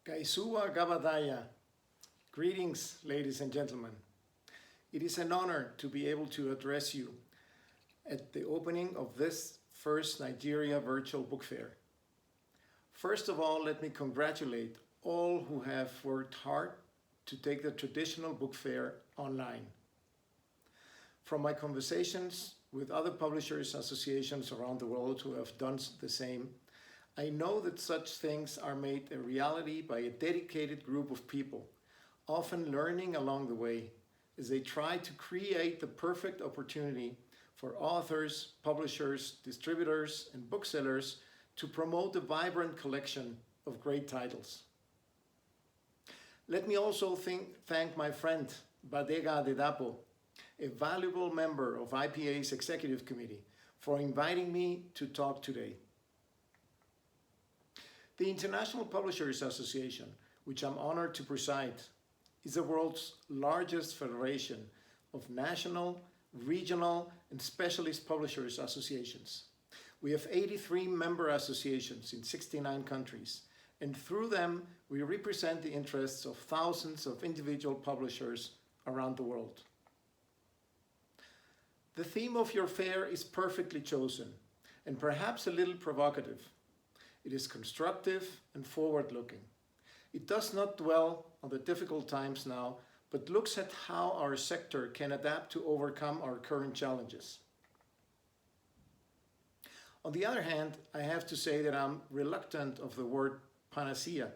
Kaisua Gabadaya. Greetings, ladies and gentlemen. It is an honor to be able to address you at the opening of this first Nigeria Virtual Book Fair. First of all, let me congratulate all who have worked hard to take the traditional book fair online. From my conversations with other publishers associations around the world who have done the same, I know that such things are made a reality by a dedicated group of people, often learning along the way as they try to create the perfect opportunity for authors, publishers, distributors, and booksellers to promote a vibrant collection of great titles. Let me also thank my friend Badega Adedapo, a valuable member of IPA's Executive Committee, for inviting me to talk today. The International Publishers Association, which I'm honored to preside, is the world's largest federation of national, regional, and specialist publishers associations. We have 83 member associations in 69 countries, and through them, we represent the interests of thousands of individual publishers around the world. The theme of your fair is perfectly chosen, and perhaps a little provocative. It is constructive and forward-looking. It does not dwell on the difficult times now, but looks at how our sector can adapt to overcome our current challenges. On the other hand, I have to say that I'm reluctant of the word panacea.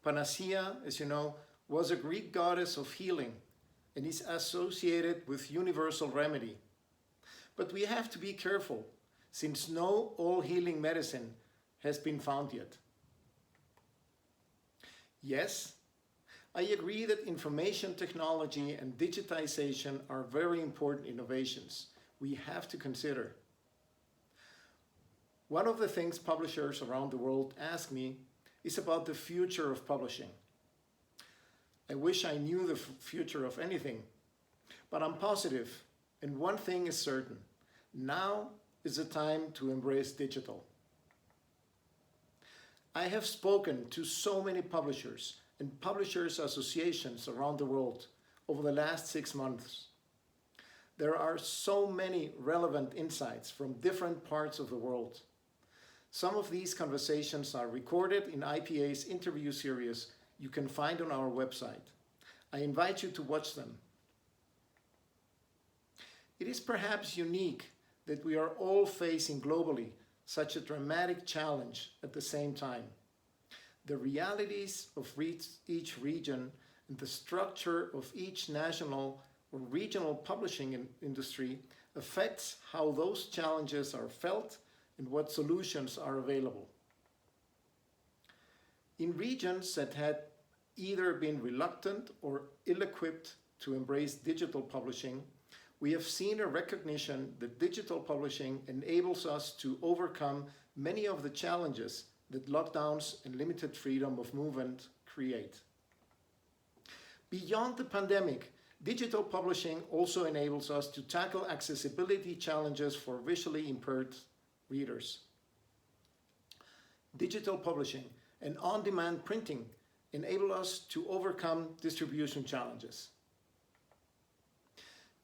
Panacea, as you know, was a Greek goddess of healing and is associated with universal remedy. But we have to be careful, since no all-healing medicine has been found yet. Yes, I agree that information technology and digitization are very important innovations we have to consider. One of the things publishers around the world ask me is about the future of publishing. I wish I knew the future of anything, but I'm positive, and one thing is certain: now is the time to embrace digital. I have spoken to so many publishers and publishers associations around the world over the last 6 months. There are so many relevant insights from different parts of the world. Some of these conversations are recorded in IPA's interview series you can find on our website. I invite you to watch them. It is perhaps unique that we are all facing globally such a dramatic challenge at the same time. The realities of each region and the structure of each national or regional publishing industry affects how those challenges are felt and what solutions are available. In regions that had either been reluctant or ill-equipped to embrace digital publishing, we have seen a recognition that digital publishing enables us to overcome many of the challenges that lockdowns and limited freedom of movement create. Beyond the pandemic, digital publishing also enables us to tackle accessibility challenges for visually impaired readers. Digital publishing and on-demand printing enable us to overcome distribution challenges.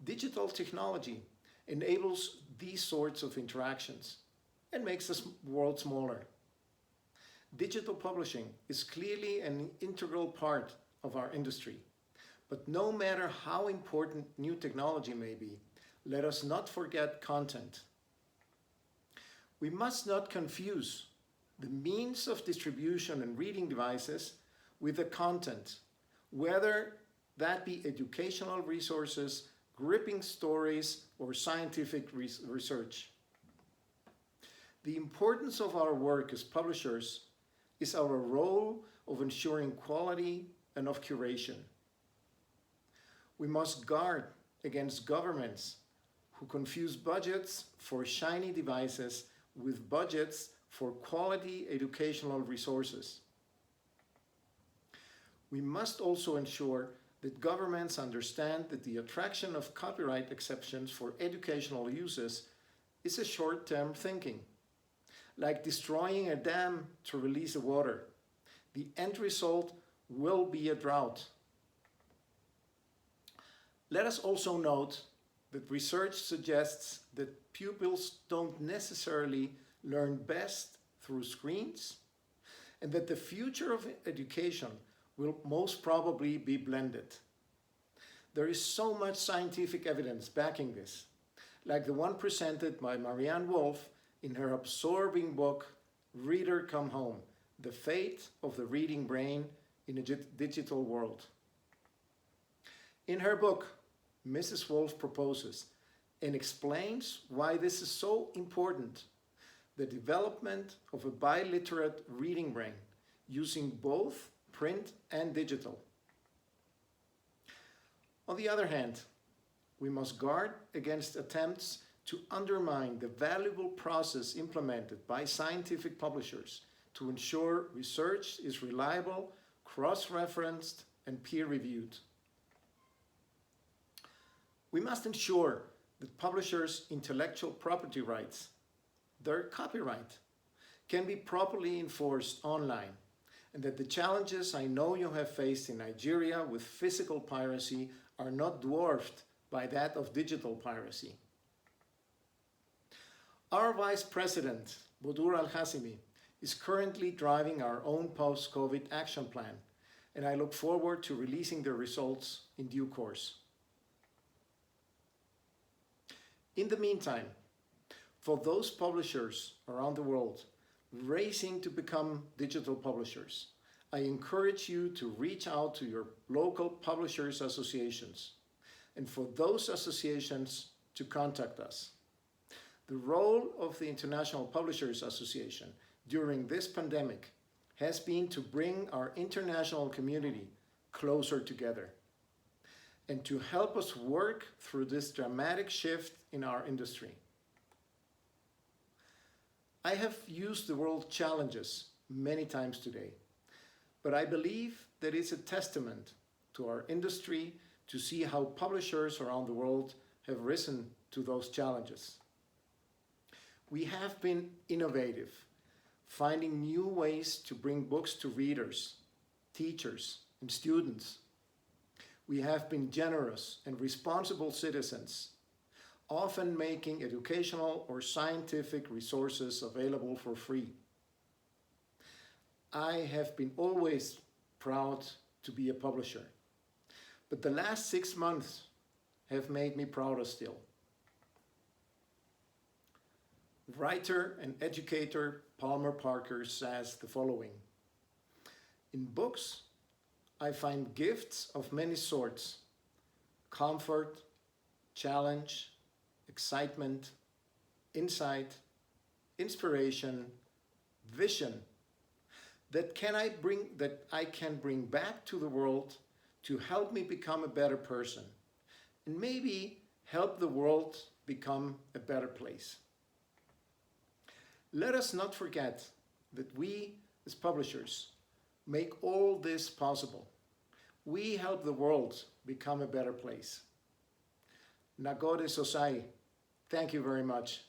Digital technology enables these sorts of interactions and makes the world smaller. Digital publishing is clearly an integral part of our industry, but no matter how important new technology may be, let us not forget content. We must not confuse the means of distribution and reading devices with the content, whether that be educational resources, gripping stories, or scientific research. The importance of our work as publishers is our role of ensuring quality and of curation. We must guard against governments who confuse budgets for shiny devices with budgets for quality educational resources. We must also ensure that governments understand that the attraction of copyright exceptions for educational uses is a short-term thinking, like destroying a dam to release the water. the end result will be a drought. Let us also note that research suggests that pupils don't necessarily learn best through screens, and that the future of education will most probably be blended. There is so much scientific evidence backing this, like the one presented by Marianne Wolf in her absorbing book, Reader Come Home: The Fate of the Reading Brain in a Digital World. In her book, Mrs. Wolf proposes and explains why this is so important: the development of a biliterate reading brain using both print and digital. On the other hand, we must guard against attempts to undermine the valuable process implemented by scientific publishers to ensure research is reliable, cross-referenced, and peer-reviewed. We must ensure that publishers' intellectual property rights, their copyright, can be properly enforced online, and that the challenges I know you have faced in Nigeria with physical piracy are not dwarfed by that of digital piracy. Our Vice President, Bodur Al-Hassimi, is currently driving our own post-COVID action plan, and I look forward to releasing the results in due course. In the meantime, for those publishers around the world racing to become digital publishers, I encourage you to reach out to your local publishers associations, and for those associations to contact us. The role of the International Publishers Association during this pandemic has been to bring our international community closer together and to help us work through this dramatic shift in our industry. I have used the word challenges many times today, but I believe that it's a testament to our industry to see how publishers around the world have risen to those challenges. We have been innovative, finding new ways to bring books to readers, teachers, and students. We have been generous and responsible citizens, often making educational or scientific resources available for free. I have been always proud to be a publisher, but the last 6 months have made me prouder still. Writer and educator Palmer Parker says the following: "In books, I find gifts of many sorts: comfort, challenge, excitement, insight, inspiration, vision that I can bring back to the world to help me become a better person, and maybe help the world become a better place." Let us not forget that we, as publishers, make all this possible. We help the world become a better place. Nagode Sosai, thank you very much.